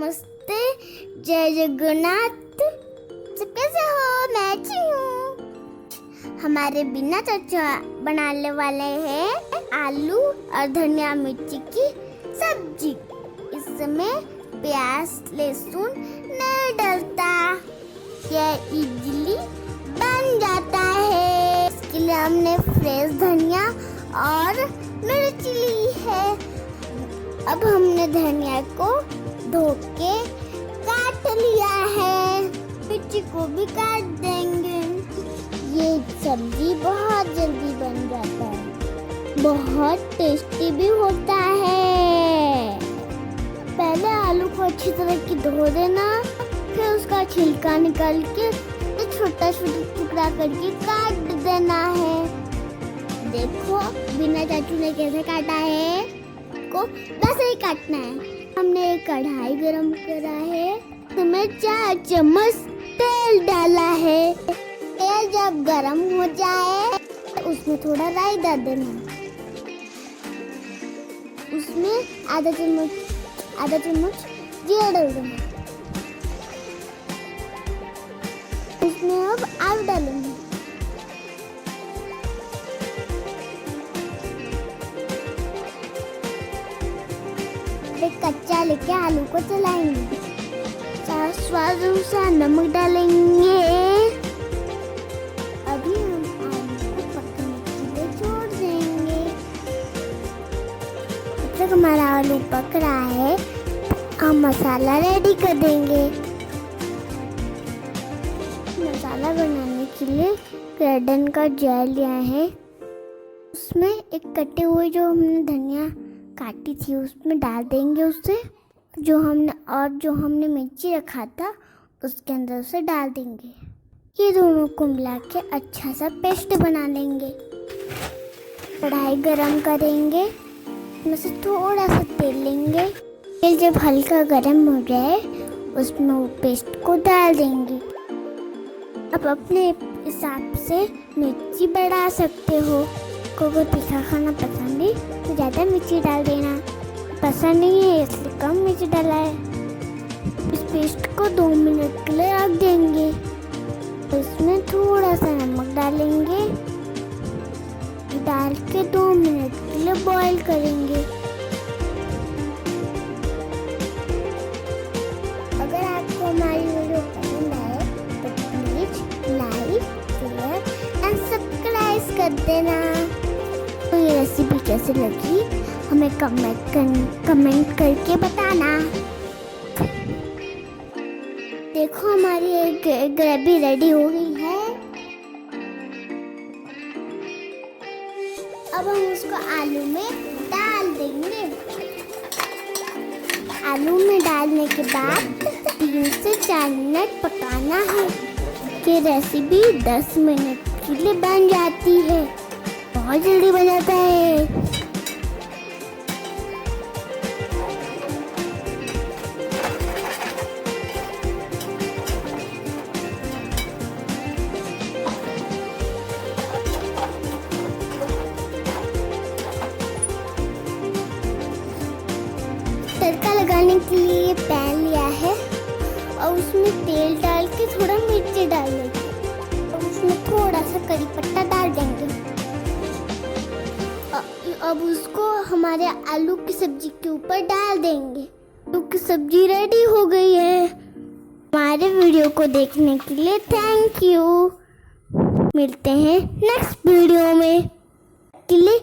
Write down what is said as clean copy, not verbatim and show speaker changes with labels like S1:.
S1: नमस्ते, जय जगन्नाथ। सब कैसे हो? मैं अच्छी हूँ। हमारे बिना चाचा बनाने वाले हैं आलू और धनिया मिर्ची की सब्जी। इसमें प्याज लहसुन नहीं डलता, यह इजली बन जाता है। इसके लिए हमने फ्रेश धनिया और मिर्ची ली है। अब हमने धनिया को धो के काट लिया है, मिर्ची को भी काट देंगे। ये सब्जी बहुत जल्दी बन जाता है, बहुत टेस्टी भी होता है। पहले आलू को अच्छी तरह की धो देना, फिर उसका छिलका निकाल के छोटा छोटा टुकड़ा करके काट देना है। देखो बिना चाचू ने कैसे काटा है, को बस ही काटना है। हमने एक कढ़ाई गरम करा है, उसमें 4 चम्मच तेल डाला है। तेल जब गरम हो जाए उसमें थोड़ा राई डाल देना। उसमें आधा चम्मच जीरा डाल देना। उसमें अब आलू डालेंगे। कच्चा लेके आलू को चलाएंगे। स्वाद अनुसार नमक डालेंगे। अभी हम आलू को पकने के लिए छोड़ देंगे। जब तक हमारा आलू पक रहा है, हम मसाला रेडी कर देंगे। मसाला बनाने के लिए क्रेडन का जेल लिया है। उसमें एक कटे हुए जो हमने धनिया काटी थी उसमें डाल देंगे। उससे जो हमने मिर्ची रखा था उसके अंदर उसे डाल देंगे। ये दोनों को मिला के अच्छा सा पेस्ट बना लेंगे। कढ़ाई गरम करेंगे, उसमें से थोड़ा सा तेल लेंगे। तेल जब हल्का गरम हो जाए उसमें वो पेस्ट को डाल देंगे। अब अपने हिसाब से मिर्ची बढ़ा सकते हो। को तीखा खाना पसंद है तो ज़्यादा मिर्ची डाल देना, पसंद नहीं है इसलिए कम मिर्ची डाला है। इस पेस्ट को 2 मिनट के लिए रख देंगे। इसमें थोड़ा सा नमक डालेंगे, डाल के 2 मिनट के लिए बॉईल करेंगे। अगर आपको हमारी वीडियो पसंद आए तो please like, share and subscribe कर देना। तो ये रेसिपी कैसी लगी हमें कमेंट करके बताना। देखो हमारी एक ग्रेवी रेडी हो गई है। अब हम उसको आलू में डाल देंगे। आलू में डालने के बाद 3 से 4 मिनट पकाना है। ये रेसिपी 10 मिनट के लिए बन जाती है, बहुत जल्दी बन जाता है। तड़का लगाने के लिए पैन लिया है और उसमें तेल डाल के थोड़ा मिर्ची डाल देंगे और उसमें थोड़ा सा करी पत्ता डाल देंगे। अब उसको हमारे आलू की सब्जी के ऊपर डाल देंगे। आलू की सब्जी रेडी हो गई है। हमारे वीडियो को देखने के लिए थैंक यू। मिलते हैं नेक्स्ट वीडियो में। के लिए